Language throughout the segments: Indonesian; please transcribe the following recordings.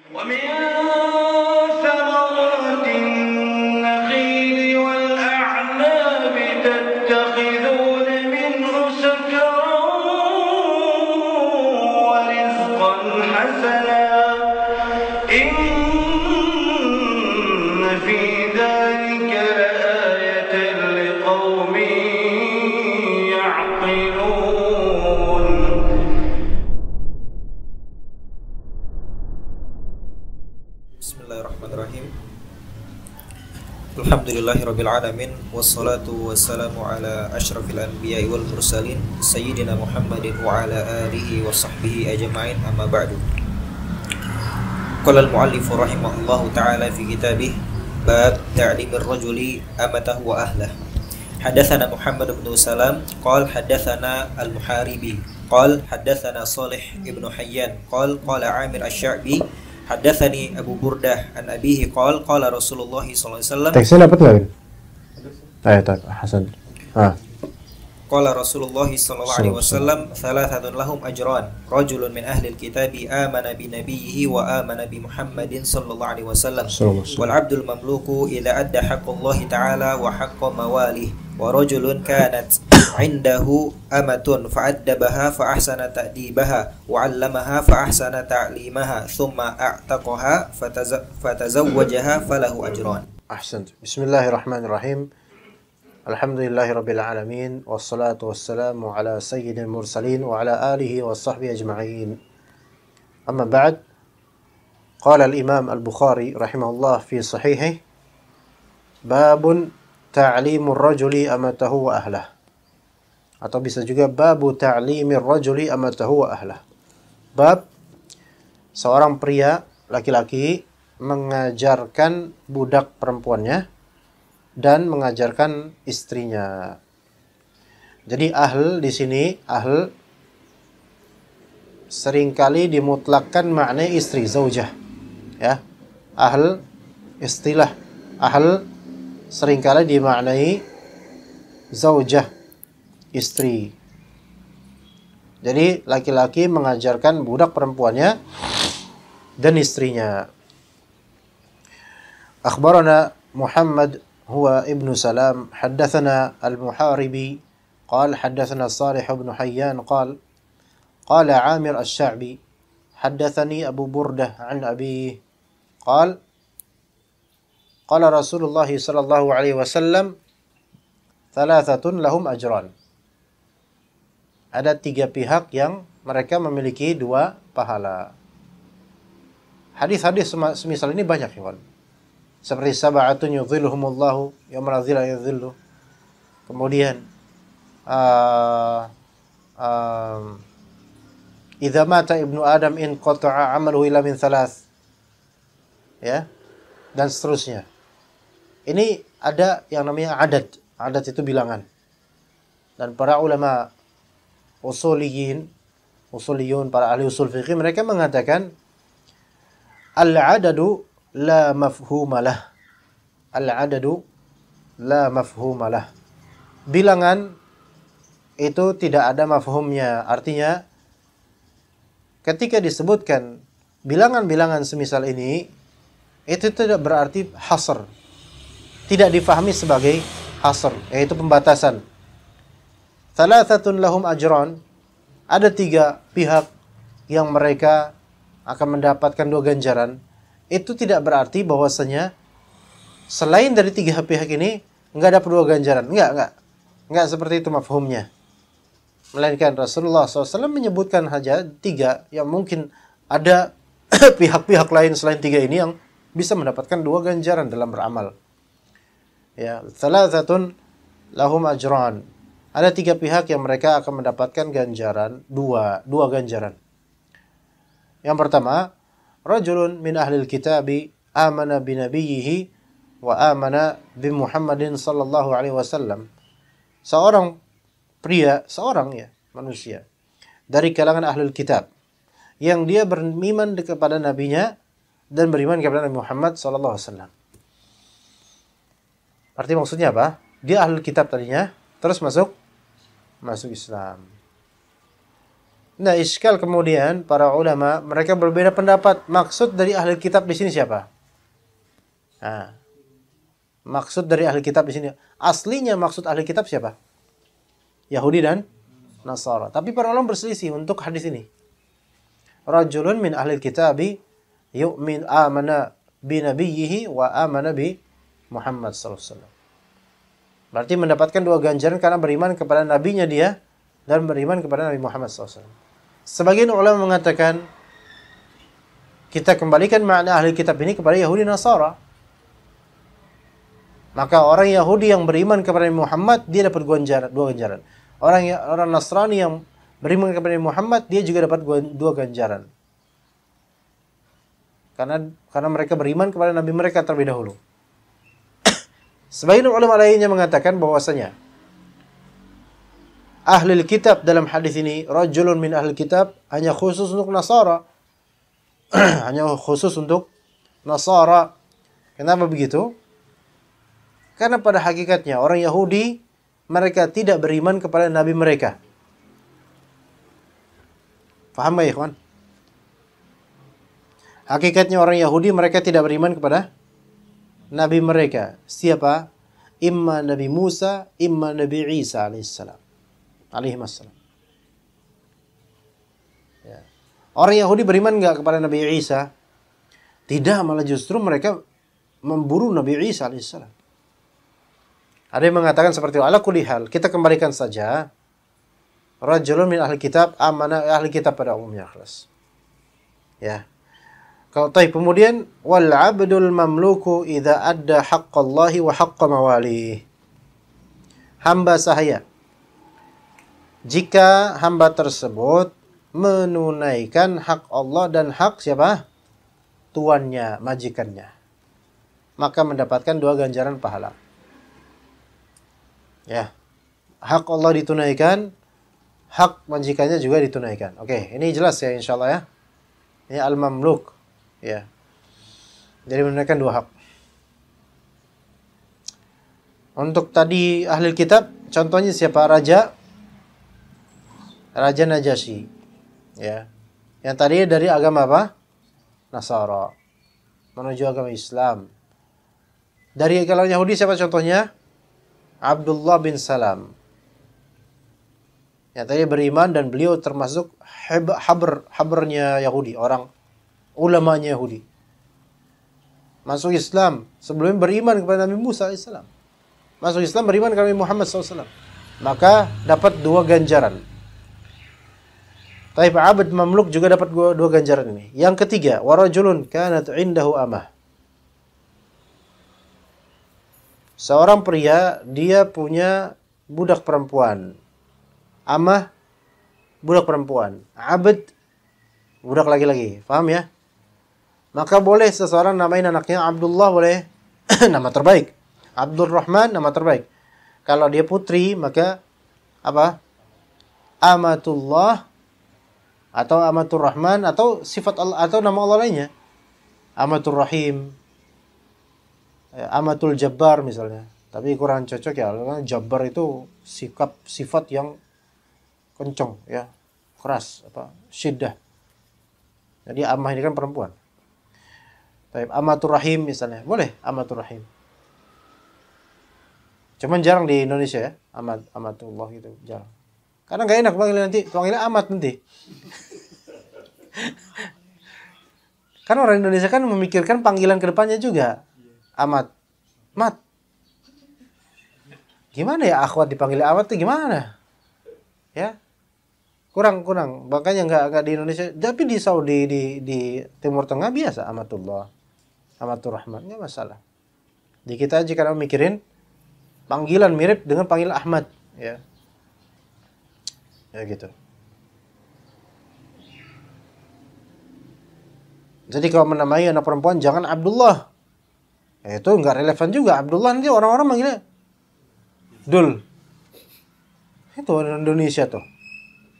ومن ثمرات النخيل والأعناب تتخذون منه سكرا ورزقا حسنا إن في ذلك لآية لقوم يعقلون. Bismillahirrahmanirrahim. Alhamdulillahirabbil alamin wassalatu wassalamu ala asyrafil anbiya'i wal mursalin sayyidina Muhammadin wa ala alihi wa sahbihi ajma'in, amma ba'du. Qala al-mu'allif rahimahullahu ta'ala fi kitabih bab ta'limir rajuli amatahu wa ahlah. Hadatsana Muhammad bin Salam qala hadatsana al-Muharibi qala hadatsana Shalih ibn Hayyan qala Amir asy-Sya'bi hadatsani Abu Burdah an abihi qala Rasulullah sallallahu alaihi wasallam. Teksnya dapat enggak? Tak, Hasan. Qala Rasulullah sallallahu alaihi wasallam, thalathatun lahum ajran, rajulun min ahli alkitabi amana bi nabiyhi wa amana bi Muhammadin sallallahu alaihi wasallam, wal 'abdul mamluku idza adda haqqallahi ta'ala wa haqqa mawalih, wa rajulun kanat 'indahu amatun fa'addabaha fa ahsana ta'dibaha wa 'allamaha fa ahsana ta'limaha thumma a'taqaha fatazawwajaha falahu ajran. Ahsant. Bismillahirrahmanirrahim. Alhamdulillahirabbil alamin wassalatu wassalamu ala sayyidil mursalin wa ala alihi wa sahbihi ajma'in. Amma ba'd. Qala al-Imam al-Bukhari rahimahullah fi sahihihi babun ta'limur rajuli amatahu wa ahlah. Atau bisa juga babu ta'limir rajuli amatahu wa ahlah. Bab seorang pria laki-laki mengajarkan budak perempuannya dan mengajarkan istrinya. Jadi ahl di sini, ahl seringkali dimutlakkan makna istri, zaujah. Ya. Ahl, istilah ahl seringkali dimaknai zaujah, istri. Jadi laki-laki mengajarkan budak perempuannya dan istrinya. Akhbarana Muhammad هو ابن سلام حدثنا المحاربي قال حدثنا صالح بن حيان قال عامر الشعبي حدثني أبو بردة عن أبيه قال رسول الله صلى الله عليه وسلم ثلاثة لهم أجران. Ada tiga pihak yang mereka memiliki dua pahala. Hadis-hadis semisal ini banyak, ya. Seperti sab'atun yudhilluhumullahu yawma la dhilla illa dhilluh. Kemudian idza mata ibnu adam in qata'a 'amaluhu illa min thalath. Ya. Dan seterusnya. Ini ada yang namanya adad. Adad itu bilangan. Dan para ulama usuliyun, para ahli usul fikih, mereka mengatakan al-adadu la mafhumalah. Al-adadu la mafhumalah. Bilangan itu tidak ada mafhumnya. Artinya ketika disebutkan bilangan-bilangan semisal ini, itu tidak berarti hasr. Tidak difahami sebagai hasr, yaitu pembatasan. Thalathatun lahum ajran. Ada tiga pihak yang mereka akan mendapatkan dua ganjaran. Itu tidak berarti bahwasanya selain dari tiga pihak ini enggak dapat dua ganjaran. Enggak seperti itu mafhumnya. Melainkan Rasulullah SAW menyebutkan saja tiga yang mungkin ada pihak-pihak lain selain tiga ini yang bisa mendapatkan dua ganjaran dalam beramal. Ya, thalathatun lahum ajran. Ada tiga pihak yang mereka akan mendapatkan ganjaran, dua ganjaran. Yang pertama, rajulun min ahlil kitabi amana bi nabiyhi wa amana bi Muhammadin sallallahu alaihi wasallam. Seorang pria, manusia dari kalangan ahlul kitab yang dia beriman kepada nabinya dan beriman kepada Nabi Muhammad sallallahu alaihi wasallam. Arti maksudnya apa? Dia ahlul kitab tadinya, terus masuk Islam. Nah, iskal kemudian para ulama mereka berbeda pendapat. Maksud dari ahli kitab di sini siapa? Nah, maksud dari ahli kitab di sini. Aslinya maksud ahli kitab siapa? Yahudi dan Nasara. Tapi para ulama berselisih untuk hadis ini. Rajulun min ahli kitabi yu'min amana bi nabiyhi wa amana bi Muhammad sallallahu alaihi wasallam. Berarti mendapatkan dua ganjaran karena beriman kepada nabinya dia dan beriman kepada Nabi Muhammad sallallahu alaihi wasallam. Sebagian ulama mengatakan kita kembalikan makna ahli kitab ini kepada Yahudi Nasara. Maka orang Yahudi yang beriman kepada Nabi Muhammad dia dapat dua ganjaran. Orang Nasrani yang beriman kepada Nabi Muhammad dia juga dapat dua ganjaran. Karena mereka beriman kepada nabi mereka terlebih dahulu. Sebagian ulama lainnya mengatakan bahwasanya ahli kitab dalam hadis ini, rajulun min ahli kitab, hanya khusus untuk Nasara. Hanya khusus untuk Nasara. Kenapa begitu? Karena pada hakikatnya orang Yahudi mereka tidak beriman kepada nabi mereka. Paham gak ya, kawan? Hakikatnya orang Yahudi mereka tidak beriman kepada nabi mereka. Siapa? Imma Nabi Musa, imma Nabi Isa alaihissalam. Alaihissalam. Ya. Orang Yahudi beriman enggak kepada Nabi Isa? Tidak, malah justru mereka memburu Nabi Isa alaihissalam. Ada yang mengatakan seperti itu. Ala kulli hal, kita kembalikan saja. Rajulun min ahli kitab, amana ahli kitab pada umumnya, kelas. Ya. Kalau kemudian wal 'abdul mamluku idza adda haqqallahi wa haqqa mawalih. Hamba sahaya jika hamba tersebut menunaikan hak Allah dan hak siapa? Tuannya, majikannya. Maka mendapatkan dua ganjaran pahala. Ya. Hak Allah ditunaikan, hak majikannya juga ditunaikan. Oke, ini jelas ya insyaallah ya. Ini al-mamluk. Ya. Jadi menunaikan dua hak. Untuk tadi ahli kitab, contohnya siapa? Raja Najasyi. Ya. Yang tadi dari agama apa? Nasara. Menuju agama Islam. Dari kalangan Yahudi siapa contohnya? Abdullah bin Salam. Yang tadi beriman dan beliau termasuk habernya Yahudi, orang ulamanya Yahudi. Masuk Islam sebelum beriman kepada Nabi Musa AS. Masuk Islam beriman kepada Nabi Muhammad SAW. Maka dapat dua ganjaran. Taib abad mamluk juga dapat dua ganjaran ini. Yang ketiga, warajulun kanat indahu amah. Seorang pria, dia punya budak perempuan. Amah, budak perempuan. Abad, budak laki-laki. Paham ya? Maka boleh seseorang namain anaknya Abdullah, boleh nama terbaik. Abdul Rahman, nama terbaik. Kalau dia putri, maka apa? Amatullah atau Amatur Rahman atau sifat Allah atau nama Allah lainnya. Amatur Rahim, Amatul Jabbar misalnya. Tapi kurang cocok ya, karena Jabbar itu sifat yang kencang ya, keras, syiddah. Jadi amah ini kan perempuan. Baik, Amatur Rahim misalnya, boleh Amatur Rahim. Cuman jarang di Indonesia ya, Amatullah gitu, jarang. Karena nggak enak panggilnya Amat nanti. Kan orang Indonesia kan memikirkan panggilan ke depannya juga. Amat. Mat. Gimana ya akhwat dipanggil Amat itu gimana? Ya. Kurang. Makanya nggak di Indonesia, tapi di Saudi, di Timur Tengah biasa Amatullah. Amatur Rahman, nggak masalah. Di kita aja karena mikirin panggilan mirip dengan panggil Ahmad, ya. Ya gitu. Jadi kalau menamai anak perempuan jangan Abdullah. Itu nggak relevan juga. Abdullah nanti orang-orang manggilnya Dul. Itu orang Indonesia tuh.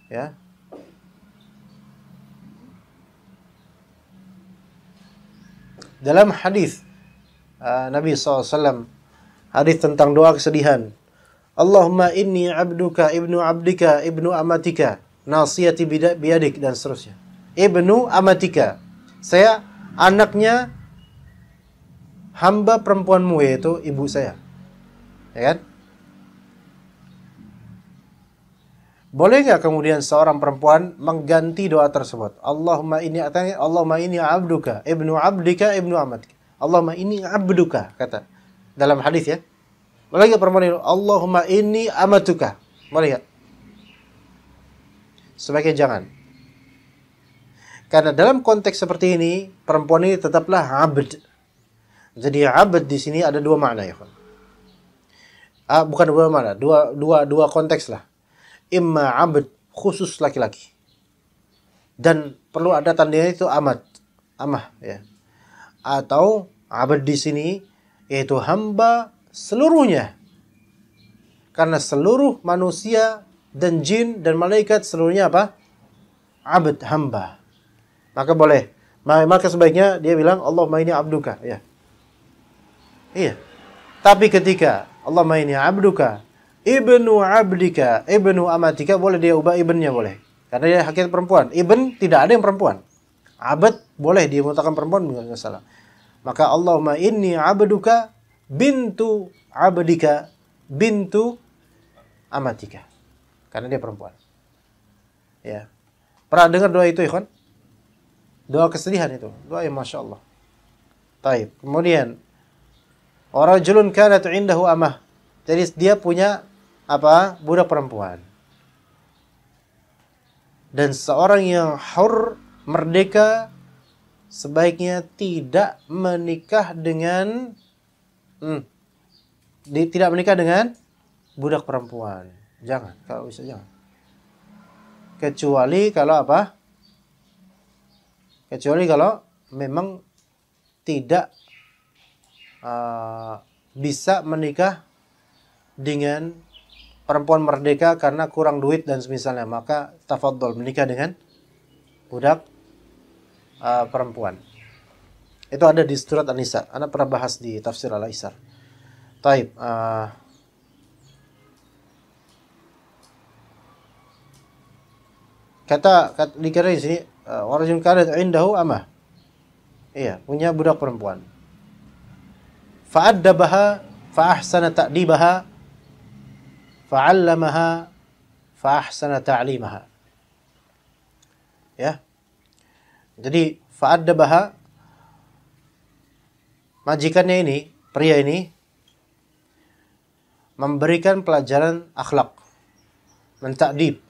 Ya. Dalam hadis Nabi SAW, hadis tentang doa kesedihan. Allahumma inni abduka ibnu abdika ibnu amatika nasiyati biyadik dan seterusnya. Ibnu amatika, saya anaknya hamba perempuanmu, yaitu ibu saya. Ya kan? Boleh nggak kemudian seorang perempuan mengganti doa tersebut? Allahumma inni abduka, ibnu abdika, ibnu amatika. Allahumma inni abduka, kata dalam hadis ya. Boleh nggak perempuan itu? Allahumma inni amatuka. Boleh nggak? Sebaiknya jangan. Karena dalam konteks seperti ini, perempuan ini tetaplah abd. Jadi abd di sini ada dua makna ya, kan? Bukan dua makna, dua konteks lah. Imma abd khusus laki-laki, dan perlu ada tandanya itu amah ya. Atau abd di sini yaitu hamba seluruhnya. Karena seluruh manusia dan jin dan malaikat seluruhnya apa? Abd, hamba. Maka boleh. Maka sebaiknya dia bilang Allahumma inni abduka ya. Iya. Tapi ketika Allahumma inni abduka, ibnu abdika, ibnu amatika, boleh dia ubah ibnnya, boleh. Karena dia hakikat perempuan. Ibn tidak ada yang perempuan. Abad boleh dia mengatakan perempuan, enggak salah. Maka Allahumma inni abduka bintu abdika bintu amatika. Karena dia perempuan. Ya. Pernah dengar doa itu, ikhwan? Doa kesedihan itu. Doa yang Masya Allah. Taib. Kemudian warajulun kanat indahu amah. Jadi dia punya apa? Budak perempuan. Dan seorang yang hur, merdeka, sebaiknya tidak menikah dengan tidak menikah dengan budak perempuan. Jangan, kalau bisa jangan. Kecuali kalau apa? Kecuali kalau memang tidak bisa menikah dengan perempuan merdeka karena kurang duit dan semisalnya, maka tafadhol menikah dengan budak perempuan. Itu ada di surat An-Nisa. Anda pernah bahas di tafsir Al-Aisar. Taib. Kata dikira di sini warajul kanat indahu amah. Iya, punya budak perempuan. Fa'addabaha fa ahsana ta'dibaha fa'allamaha fa ahsana ta'limaha. Ya. Jadi fa'addabaha, majikannya ini, pria ini memberikan pelajaran akhlak, mentakdib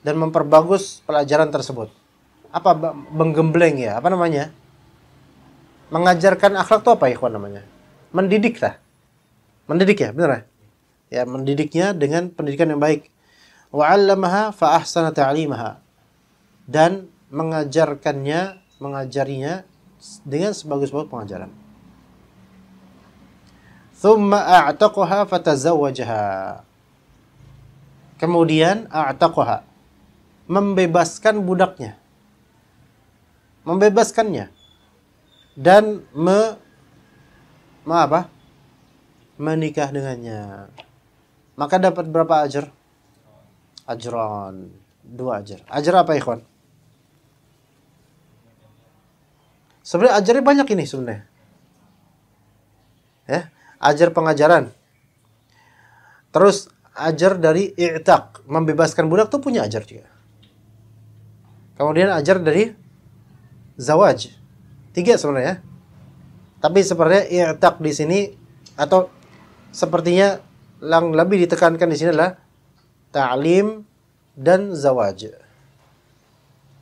dan memperbagus pelajaran tersebut. Apa menggembleng ya? Apa namanya? Mengajarkan akhlak itu apa ikhwan namanya? Mendidik lah. Mendidik ya, benar ya? Ya, mendidiknya dengan pendidikan yang baik. Wa 'allamaha fa ahsana ta'limaha. Dan mengajarinya dengan sebagus-bagus pengajaran. Thumma a'taqaha fatazawwajaha. Kemudian a'taqaha, membebaskan budaknya. Membebaskannya. Dan menikah dengannya. Maka dapat berapa ajar? Ajran. 2 ajar. Ajar apa ikhwan? Sebenarnya ajarnya banyak ini sebenarnya. Ya, ajar pengajaran. Terus ajar dari i'taq, membebaskan budak tuh punya ajar juga. Kemudian ajar dari zawaj. 3 sebenarnya. Tapi sebenarnya i'taq di sini, atau sepertinya yang lebih ditekankan di sini adalah ta'lim dan zawaj.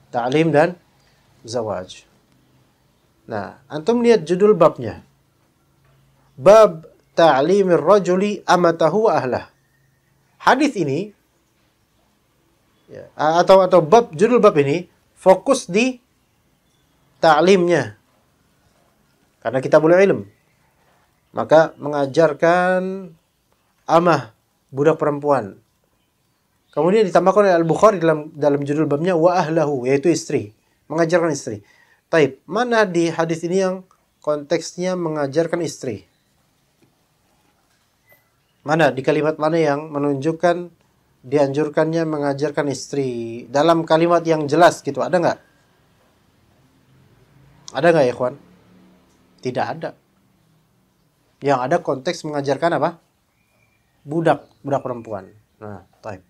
Ta'lim dan zawaj. Nah, antum lihat judul babnya. Bab ta'limir rajuli amatahu wa ahlah. Hadis ini ya, atau judul bab ini fokus di ta'limnya. Karena kita boleh ilmu. Maka mengajarkan amah, budak perempuan. Kemudian ditambahkan oleh Al-Bukhari dalam judul babnya wa ahlahu, yaitu istri. Mengajarkan istri. Taib, mana di hadis ini yang konteksnya mengajarkan istri? Mana di kalimat mana yang menunjukkan dianjurkannya mengajarkan istri dalam kalimat yang jelas gitu, ada nggak? Ada nggak ya, ikhwan? Tidak ada. Yang ada konteks mengajarkan apa? Budak perempuan. Nah, taib.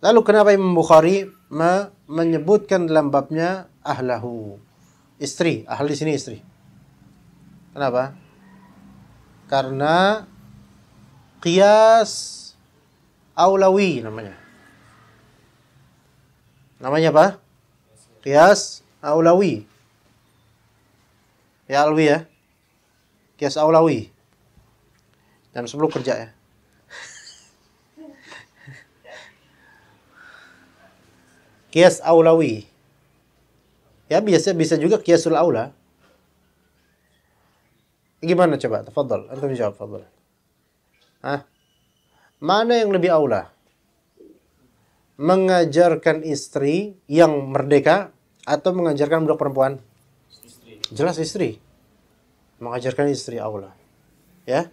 Lalu kenapa Imam Bukhari menyebutkan dalam babnya ahlahu? Istri, ahl di sini istri. Kenapa? Karena qiyas aulawi namanya. Namanya apa? Qiyas aulawi. Ya alwi ya. Qiyas aulawi. Jam 10 kerja ya. Qiyas aulawi. Ya bisa juga qiyasul aula. Gimana coba? Tafadhal, antum jawab, tafadhal. Mana yang lebih aula? Mengajarkan istri yang merdeka atau mengajarkan budak perempuan? Istri. Jelas istri. Mengajarkan istri aula. Ya?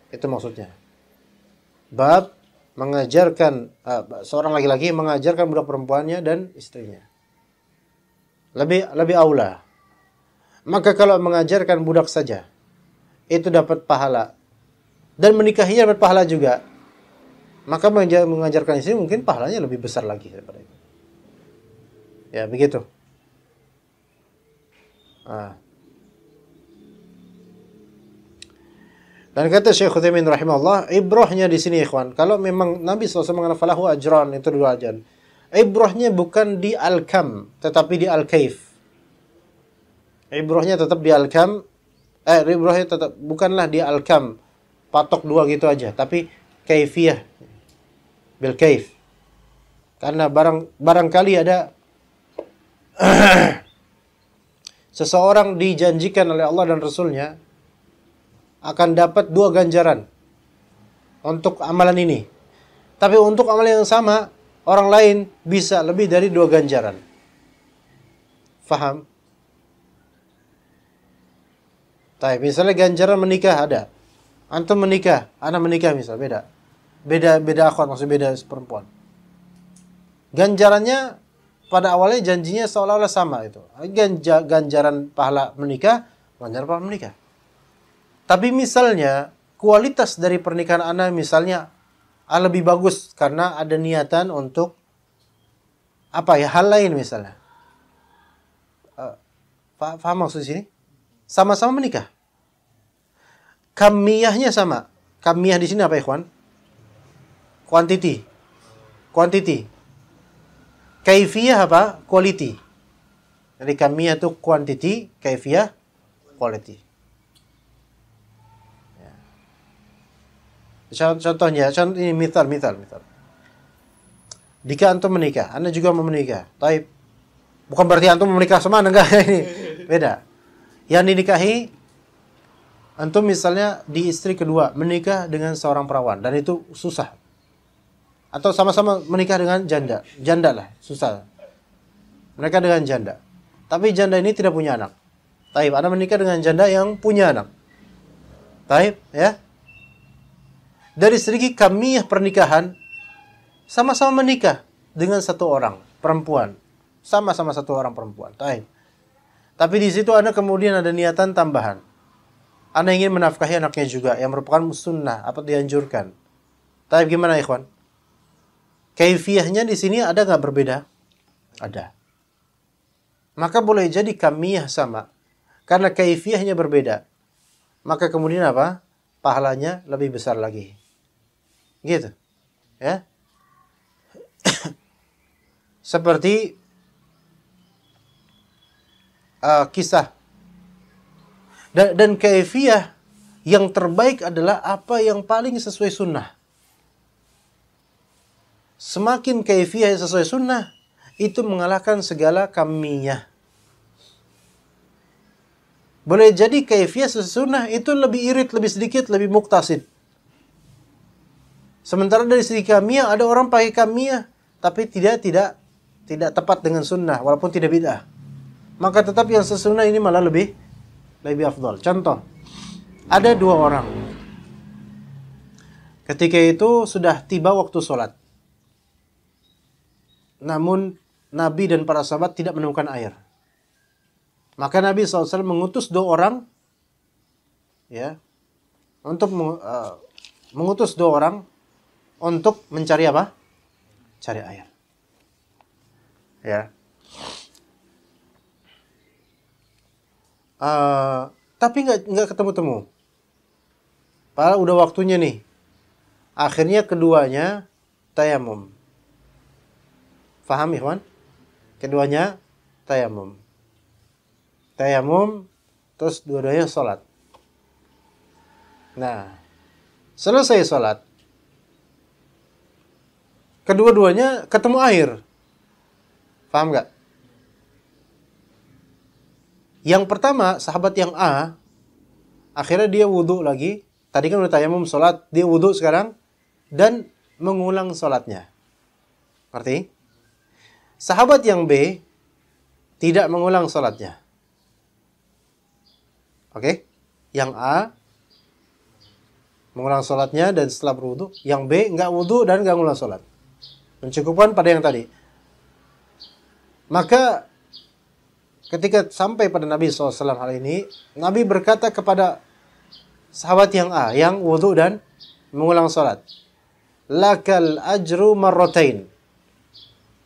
Itu maksudnya. Bab mengajarkan seorang laki-laki mengajarkan budak perempuannya dan istrinya. Lebih aula. Maka kalau mengajarkan budak saja itu dapat pahala dan menikahinya dapat pahala juga, maka mengajarkan istri mungkin pahalanya lebih besar lagi daripada itu. Ya, begitu. Dan kata Syekh Utsaimin rahimahullah, ibrahnya di sini ikhwan, kalau memang Nabi SAW mengatakan falahu ajran, itu 2 ajran. Ibrahnya bukan di al-kam, tetapi di al-kaif. Ibrahnya tetap di al-kam, ibrahnya tetap bukanlah di al-kam, patok 2 gitu aja, tapi kaifiyah, bil kaif. Karena barangkali ada seseorang dijanjikan oleh Allah dan Rasulnya akan dapat 2 ganjaran untuk amalan ini. Tapi untuk amalan yang sama, orang lain bisa lebih dari 2 ganjaran. Faham? Misalnya ganjaran menikah ada. Antum menikah, anak menikah misal, beda. Beda akhwat, maksudnya beda perempuan. Ganjarannya pada awalnya janjinya seolah-olah sama itu. Ganjaran pahala menikah, ganjaran pahala menikah. Tapi misalnya kualitas dari pernikahan anak misalnya lebih bagus karena ada niatan untuk hal lain misalnya. Paham maksud sini? Sama-sama menikah. Kamiyahnya sama. Kamiyah di sini apa, ikhwan? Quantity. Kaifiyah apa? Quality. Jadi kamiyah itu quantity, kaifiyah quality. Contohnya, ini misal. Jika antum menikah, Anda juga mau menikah. Taib. Bukan berarti antum menikah sama enggak ini. Beda. Yang dinikahi antum misalnya di istri kedua menikah dengan seorang perawan dan itu susah. Atau sama-sama menikah dengan janda lah, susah. Mereka dengan janda. Tapi janda ini tidak punya anak. Taib, Anda menikah dengan janda yang punya anak. Taib, ya. Dari segi kamiyah pernikahan sama-sama menikah dengan 1 orang perempuan. Sama-sama 1 orang perempuan. Taib. Tapi di situ Anda kemudian ada niatan tambahan. Anda ingin menafkahi anaknya juga yang merupakan sunnah, apa dianjurkan. Tapi gimana ikhwan? Kaifiyahnya di sini ada nggak berbeda? Ada. Maka boleh jadi kamiyah sama. Karena kaifiyahnya berbeda. Maka kemudian apa? Pahalanya lebih besar lagi. Gitu. Ya. Seperti kisah. Dan kaifiyah yang terbaik adalah apa yang paling sesuai sunnah. Semakin kaifiyah yang sesuai sunnah, itu mengalahkan segala kamiyah. Boleh jadi kaifiyah sesuai sunnah itu lebih irit, lebih sedikit, lebih muktasid. Sementara dari segi kamiyah, ada orang pakai kamiyah, tapi tidak tepat dengan sunnah, walaupun tidak bid'ah. Maka tetap yang sesunnah ini malah lebih afdal. Contoh, ada 2 orang. Ketika itu sudah tiba waktu sholat. Namun Nabi dan para sahabat tidak menemukan air. Maka Nabi SAW mengutus 2 orang, ya, untuk mengutus 2 orang untuk mencari apa? Cari air. Ya. Tapi nggak ketemu-temu. Padahal udah waktunya nih. Akhirnya keduanya tayamum. Faham, ikhwan? Keduanya tayamum. Tayamum, terus dua-duanya sholat. Nah, selesai sholat, kedua-duanya ketemu air. Paham nggak? Yang pertama, sahabat yang A, akhirnya dia wudhu lagi. Tadi kan udah tayamum sholat, dia wudhu sekarang dan mengulang sholatnya. Ngerti? Sahabat yang B tidak mengulang sholatnya. Oke? Yang A mengulang sholatnya dan setelah berwudu. Yang B nggak wudu dan nggak mengulang sholat. Mencukupkan pada yang tadi. Maka ketika sampai pada Nabi SAW hal ini, Nabi berkata kepada sahabat yang A, yang wudu dan mengulang sholat, lakal ajru marrotain.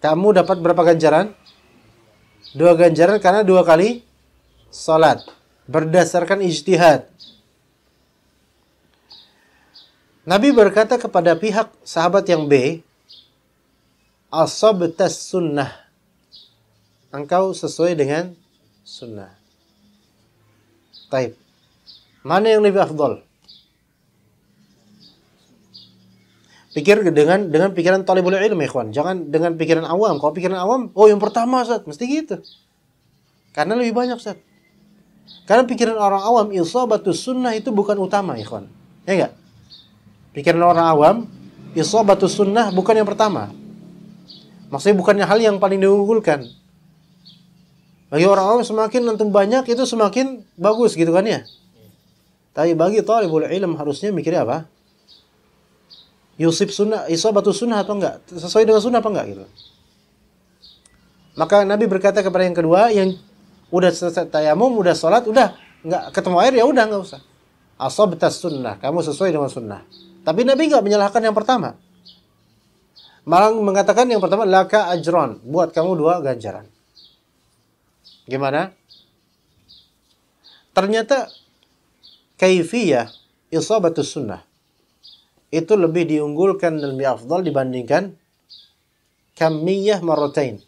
Kamu dapat berapa ganjaran? 2 ganjaran karena 2 kali sholat. Berdasarkan ijtihad. Nabi berkata kepada pihak sahabat yang B, asabtas sunnah. Engkau sesuai dengan sunnah. Taib. Mana yang lebih afdal? Pikir dengan pikiran talibul ilm, ikhwan. Jangan dengan pikiran awam. Kalau pikiran awam, oh yang pertama, Ustaz, mesti gitu. Karena lebih banyak, Ustaz. Karena pikiran orang awam, isabatus sunnah itu bukan utama, ikhwan. Ya enggak? Pikiran orang awam, isabatus sunnah bukan yang pertama. Maksudnya bukannya hal yang paling diunggulkan. Bagi orang awam semakin antum banyak itu semakin bagus gitu kan ya. Tapi bagi talibul ilm harusnya mikirnya apa? Yusib sunnah, isabatus sunnah atau enggak? Sesuai dengan sunnah apa enggak gitu. Maka Nabi berkata kepada yang kedua, yang udah selesai tayamum, udah sholat, udah nggak ketemu air, ya udah nggak usah. Asabtas sunnah, kamu sesuai dengan sunnah. Tapi Nabi nggak menyalahkan yang pertama, malah mengatakan yang pertama laka ajron, buat kamu 2 ganjaran. Gimana? Ternyata kaifiyah isabatus sunnah itu lebih diunggulkan dan lebih afdal dibandingkan kamiyah marrotain.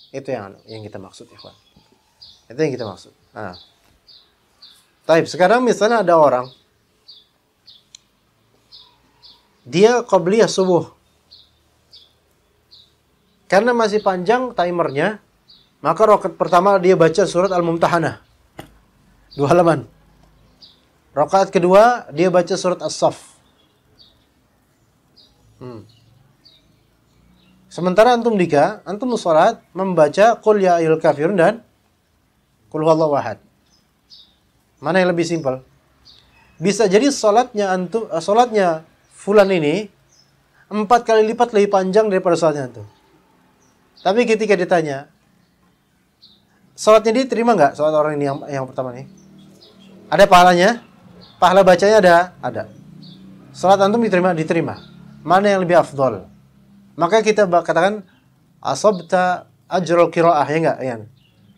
Itu yang kita maksud, ikhwan. Itu yang kita maksud. Nah. Taib, sekarang misalnya ada orang, dia qabliyah subuh. Karena masih panjang timernya, maka rakaat pertama dia baca surat Al-Mumtahanah. 2 halaman. Rakaat kedua dia baca surat As-Saff. Sementara antum salat membaca Qul ya ayyuhal kafirun dan Qul huwallahu ahad. Mana yang lebih simpel? Bisa jadi salatnya fulan ini 4 kali lipat lebih panjang daripada salatnya antum. Tapi ketika ditanya, salatnya diterima enggak salat orang ini yang pertama nih? Ada pahalanya? Pahala bacanya ada. Salat antum diterima. Mana yang lebih afdal? Maka kita katakan asabta ajrul qiraah, ya enggak? Ya.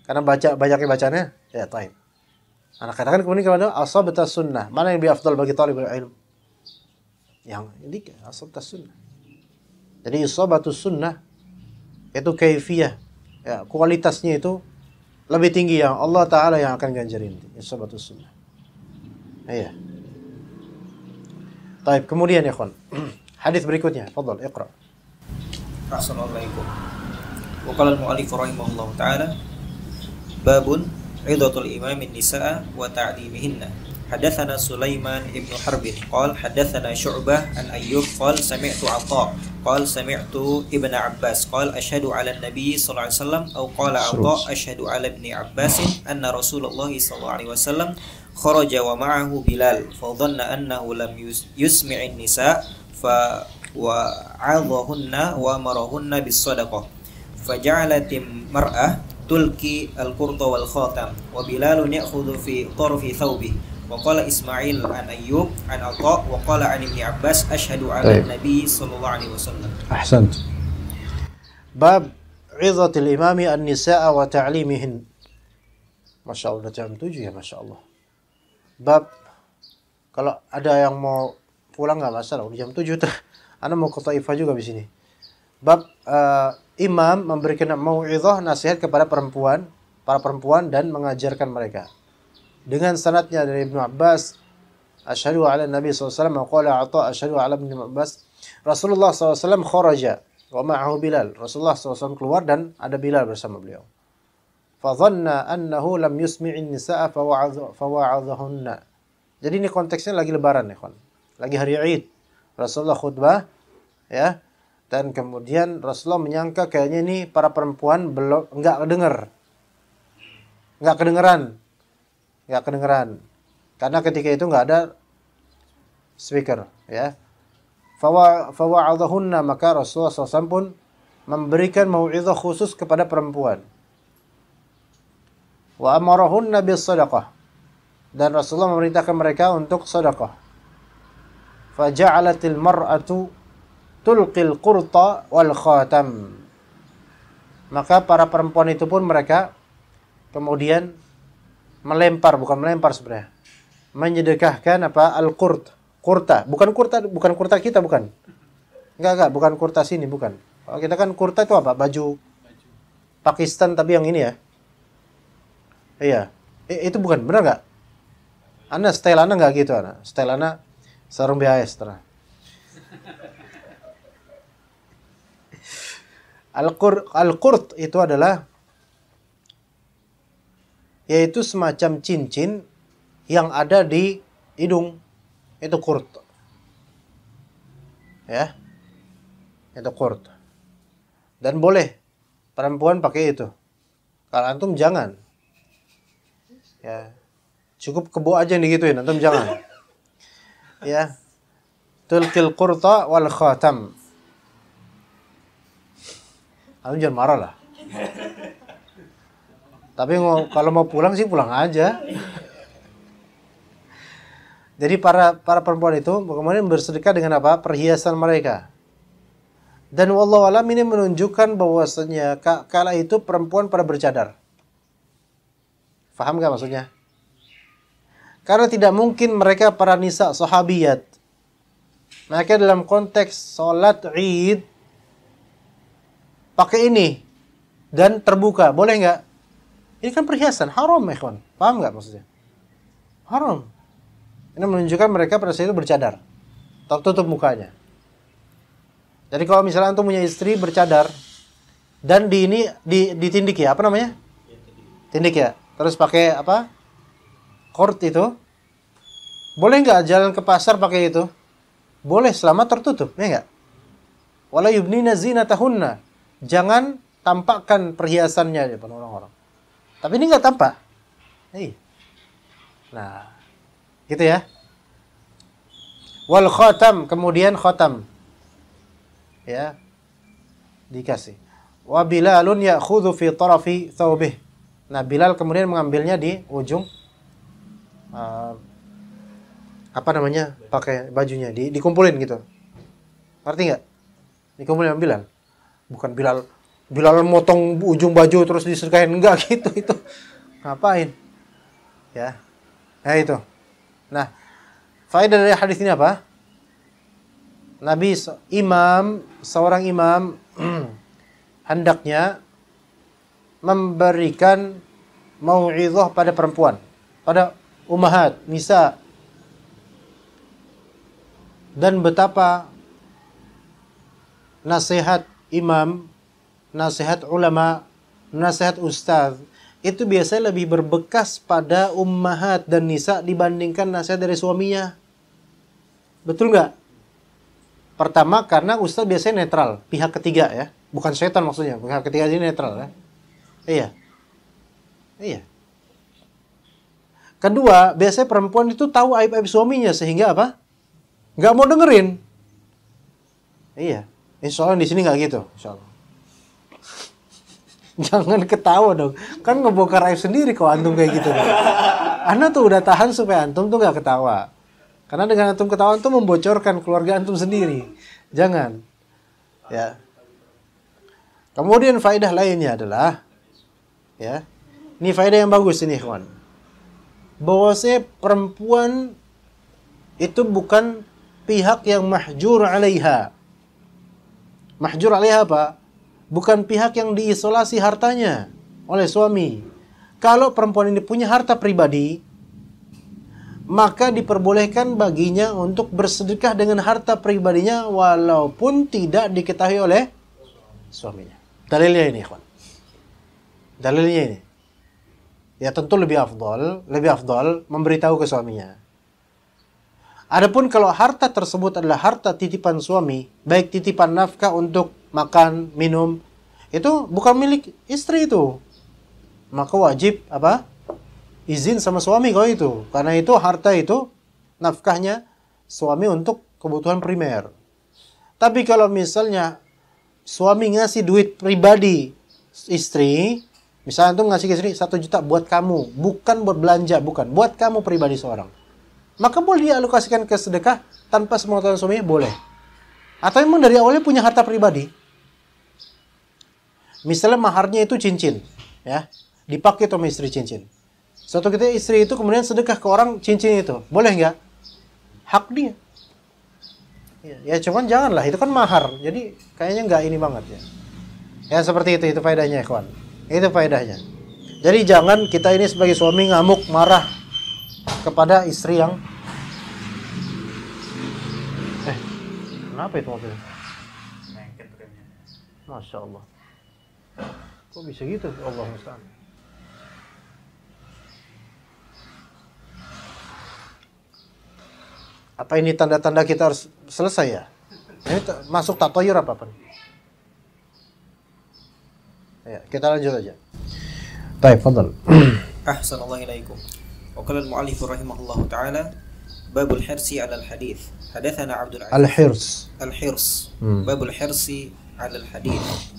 Karena banyaknya bacanya, ya taib. Anak katakan kemudian kepada asabta sunnah. Mana yang lebih afdal bagi talibul ilm? Yang ini asabta sunnah. Jadi isabatus sunnah itu kaifiyah. Ya, kualitasnya itu lebih tinggi, yang Allah Ta'ala yang akan ganjarin. Isabatus sunnah. Iya. Taib, kemudian ya kawan. Hadis berikutnya, fadhal, iqra. Assalamualaikum. Wa qala al-mu'allif rahimahullah ta'ala babun ridatul imamin nisaa wa ta'dimihinna. حدثنا سليمان بن حرب قال حدثنا شعبة عن أيوب قال سمعت عطاء قال سمعت ابن عباس قال أشهد على النبي صلى الله عليه وسلم أو قال عطاء أشهد على ابن عباس أن رسول الله صلى الله عليه وسلم خرج ومعه بلال فظن أنه لم يسمع النساء فوعظهن وأمرهن بالصدقة فجعلت المرأة تلقي القرط والخاتم وبلال يأخذ في طرف ثوبه وقال إسماعيل عن أيوب عن عطاء وقال عن ابن عباس أشهد على النبي صلى الله عليه وسلم. أحسنت. باب عظة الإمام النساء وتعليمهن. Masya Allah, udah jam 7 ya, Masya Allah. Bab, kalau ada yang mau pulang nggak masalah, udah jam 7 tuh. Ana mau ke Taifah juga di sini. Bab imam memberikan mau'izah, nasihat kepada perempuan, para perempuan dan mengajarkan mereka. Dengan sanadnya dari Ibnu Abbas, asyhadu ala Nabi SAW, qala Atha asyhadu ala Ibnu Abbas, Rasulullah SAW kharaja wa ma'ahu Bilal. Rasulullah SAW keluar dan ada Bilal bersama beliau. Fa dhanna annahu lam yusmi'in nisaa fawa'adhahunna. Jadi ini konteksnya lagi lebaran ya, kawan. Lagi hari Id. Rasulullah khutbah ya. Dan kemudian Rasulullah menyangka kayaknya ini para perempuan belum enggak kedengeran. Karena ketika itu enggak ada speaker ya. Fawa'adhahunna, maka Rasulullah SAW pun memberikan mau'izah khusus kepada perempuan. Wa amarahunna bis sadaqah, dan Rasulullah memerintahkan mereka untuk sedekah. Faja'alatil mar'atu tulqil qurta wal khatam. Maka para perempuan itu pun mereka kemudian melempar, bukan melempar sebenarnya, menyedekahkan apa? Kurta. Bukan kurta kita, bukan. Enggak, bukan kurta sini, bukan. Kalau kita kan kurta itu apa? Baju Pakistan tapi yang ini ya. Iya. Itu bukan, benar enggak? Style Anda enggak gitu, Ana. Style Anda sarung BHS terang. Al-qurt itu adalah yaitu semacam cincin yang ada di hidung. Itu qurt. Ya. Itu qurt. Dan boleh perempuan pakai itu. Kalau antum jangan. Ya. Cukup kebo aja yang digituin, antum jangan. Ya. Tulqil qurta wal khatam. Antum jangan marah lah. Tapi kalau mau pulang sih pulang aja. Jadi para perempuan itu kemudian bersedekah dengan apa? Perhiasan mereka. Dan wallahu alam ini menunjukkan bahwasanya kala itu perempuan pada bercadar. Faham gak maksudnya? Karena tidak mungkin mereka para nisa sahabiyat, mereka dalam konteks sholat Id pakai ini dan terbuka, boleh nggak? Ini kan perhiasan, haram ya kawan. Paham nggak maksudnya? Haram. Ini menunjukkan mereka pada saat itu bercadar, tertutup mukanya. Jadi kalau misalnya antum punya istri bercadar dan ditindik ya, apa namanya? Tindik ya. Terus pakai apa? Kort itu. Boleh nggak jalan ke pasar pakai itu? Boleh selama tertutup, ya nggak? Wala yubnina zinatahunna. Jangan tampakkan perhiasannya di depan orang-orang. Tapi ini nggak tampak. Nah, gitu ya. Wal khatam, kemudian khatam. Ya. Dikasih. Wa Bilalun ya'khudhu fi tarafi thawbih. Nah, Bilal kemudian mengambilnya di ujung pakai bajunya, dikumpulin gitu. Ngerti nggak? Dikumpulin sama Bilal. Bukan Bilal motong ujung baju terus disedekahin, enggak gitu itu. Ngapain? Ya. Nah itu. Nah, faedah dari hadis ini apa? Seorang imam hendaknya memberikan mau'izah pada perempuan, pada ummahat, nisa. Dan betapa nasihat imam, nasihat ulama, nasihat ustaz itu biasanya lebih berbekas pada ummahat dan nisa dibandingkan nasihat dari suaminya. Betul nggak? Pertama, karena ustaz biasanya netral, pihak ketiga ya. Bukan setan maksudnya, pihak ketiga ini netral ya. Iya. Kedua, biasanya perempuan itu tahu aib-aib suaminya sehingga apa? Nggak mau dengerin. Iya. Insya Allah di sini nggak gitu. Insya Allah. Jangan ketawa dong. Kan ngebongkar aib sendiri kalau antum kayak gitu. Ana tuh udah tahan supaya antum tuh nggak ketawa. Karena dengan antum ketawa antum membocorkan keluarga antum sendiri. Jangan. Ya. Kemudian faedah lainnya adalah, ya, ini faedah yang bagus ini, kawan. Bahwasanya perempuan itu bukan pihak yang mahjur alaiha. Mahjur alaiha apa? Bukan pihak yang diisolasi hartanya oleh suami. Kalau perempuan ini punya harta pribadi, maka diperbolehkan baginya untuk bersedekah dengan harta pribadinya walaupun tidak diketahui oleh suaminya. Dalilnya ini, kawan. Dalilnya ini. Ya tentu lebih afdal memberitahu ke suaminya. Adapun kalau harta tersebut adalah harta titipan suami, baik titipan nafkah untuk makan, minum, itu bukan milik istri itu. Maka wajib apa? Izin sama suami kalau itu. Karena itu harta itu nafkahnya suami untuk kebutuhan primer. Tapi kalau misalnya suami ngasih duit pribadi istri, misalnya tuh ngasih ke istri 1 juta buat kamu, bukan buat belanja, bukan, buat kamu pribadi seorang. Maka boleh dialokasikan ke sedekah tanpa sepengetahuan suaminya, boleh. Atau memang dari awalnya punya harta pribadi. Misalnya maharnya itu cincin, ya, dipakai sama istri cincin. Suatu ketika istri itu kemudian sedekah ke orang cincin itu, boleh nggak? Hak dia. Ya cuman janganlah, itu kan mahar. Jadi kayaknya nggak ini banget ya. Ya seperti itu faedahnya, kawan. Itu faedahnya. Jadi jangan kita ini sebagai suami ngamuk, marah kepada istri yang kenapa itu mobil? Masya Allah. Kok bisa gitu? Allah musta'an. Apa ini tanda-tanda kita harus selesai ya? Ini masuk tatoyur apa-apa? Ya, kita lanjut aja. Baik, fadhal. Ahsanallahu ilaikum. Wa qala al-mu'allif rahimahullahu ta'ala babul hirsi 'ala al-hadits. Hadatsana Abdul Aziz. Al-hirs. Babul hirsi 'ala al-hadits.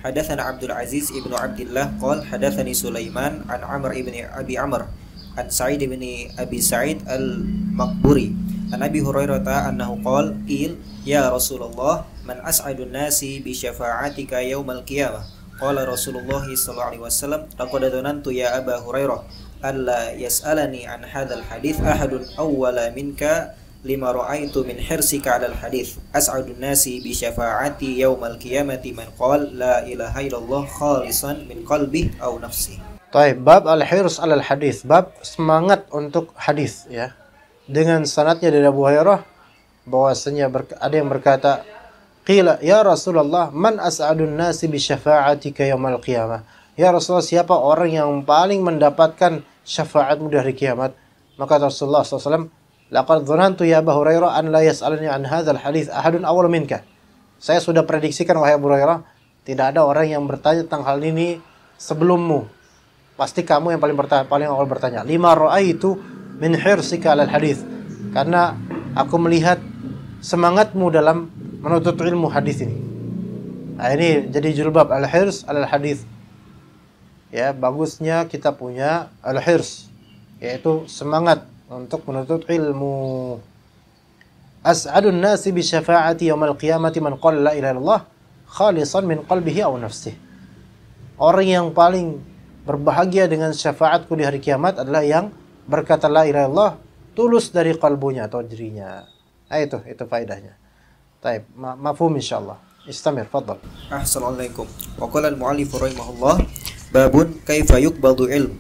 Hadatsana Abdul Aziz ibnu Abdullah qala hadatsani Sulaiman an Amr ibn Abi Amr an Sa'id ibn Abi Sa'id al-Maqburi an Abi Hurairah annahu qala qil ya Rasulullah man as'adun nasi bi syafa'atika yaumal qiyamah. Qala Rasulullah sallallahu alaihi wasallam laqad dhanantu ya Aba Hurairah alla yas'alani an hadzal hadits ahadun awwala minka lima ra'aitu min hirsika 'alal hadits as'adun nasi bi syafa'ati yaumal qiyamati man qala la ilaha illallah khalisan min qalbihi aw nafsihi. Baik, bab al-hirs 'alal hadits, bab semangat untuk hadis ya. Dengan sanadnya dari Abu Hurairah bahwasanya ada yang berkata qila ya Rasulullah man as'adun nasi bi syafa'atika yaumal qiyamah. Ya Rasulullah, siapa orang yang paling mendapatkan syafaatmu di hari kiamat? Maka Rasulullah SAW, laqad dhanantu ya Abu Hurairah an la yas'alani an hadzal hadits ahadun awwal minka. Saya sudah prediksikan wahai Abu Hurairah, tidak ada orang yang bertanya tentang hal ini sebelummu. Pasti kamu yang paling awal bertanya. Lima ra'aitu min hirsika 'alal hadits. Karena aku melihat semangatmu dalam menuntut ilmu hadis ini. Nah, ini jadi jilbab al-hirs 'alal hadits. Ya, bagusnya kita punya al-hirs, yaitu semangat untuk menuntut ilmu. As'adun nasi bi syafa'ati yaumal qiyamati man qala la ilaha illallah khalisan min qalbihi aw nafsihi. Orang yang paling berbahagia dengan syafaatku di hari kiamat adalah yang berkata la ilaha illallah tulus dari kalbunya atau dirinya. Nah, itu faedahnya. Baik, mafhum insyaallah. Istamir, fadhal. Assalamualaikum. Wa qala al-mu'allif rahimahullah babun kaifa yuqbadu ilm.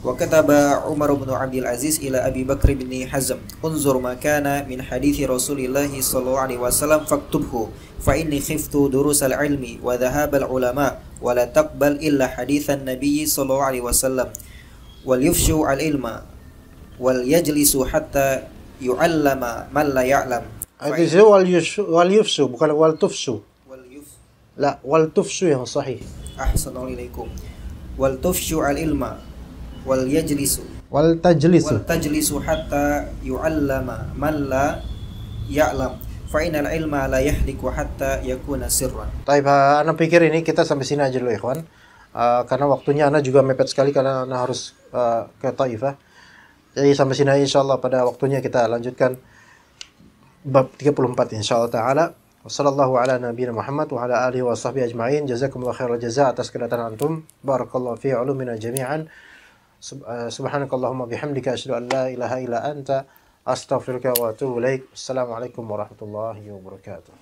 Wa kataba Umar bin Abdul Aziz ila Abi Bakr bin Hazm unzur ma kana min hadithi Rasulillah sallallahu alaihi wasallam faktubhu fa inni khiftu durus al-ilmi wa dhahab al-ulama wa la taqbal illa hadithan Nabi sallallahu alaihi wasallam wal yufshu al-ilma wal yajlisu hatta yu'allama man la ya'lam. Itu wal yufsu bukan wal tufsu. La, wal tufsu yang sahih. Ahsanalaikum. Wal tufshu al-ilma wal yajlisu wal tajlisu hatta yu'allama man la ya'lam. Fa innal ilma la yahliku hatta yakuna sirran. Baik, ana pikir ini kita sampai sini aja dulu ikhwan. Karena waktunya ana juga mepet sekali karena ana harus ke Taifah. Jadi sampai sini insyaallah pada waktunya kita lanjutkan bab 34 insyaallah taala. Wassallallahu ala nabiyina Muhammad wa ala alihi wa sahbihi ajma'in. Jazakumullahu khairal jazaa atas kedatangan antum. Barakallahu fi ulumina jami'an. Subhanakallahumma bihamdika asyhadu an la ilaha illa anta astaghfiruka wa atubu ilaik. Assalamualaikum warahmatullahi wabarakatuh.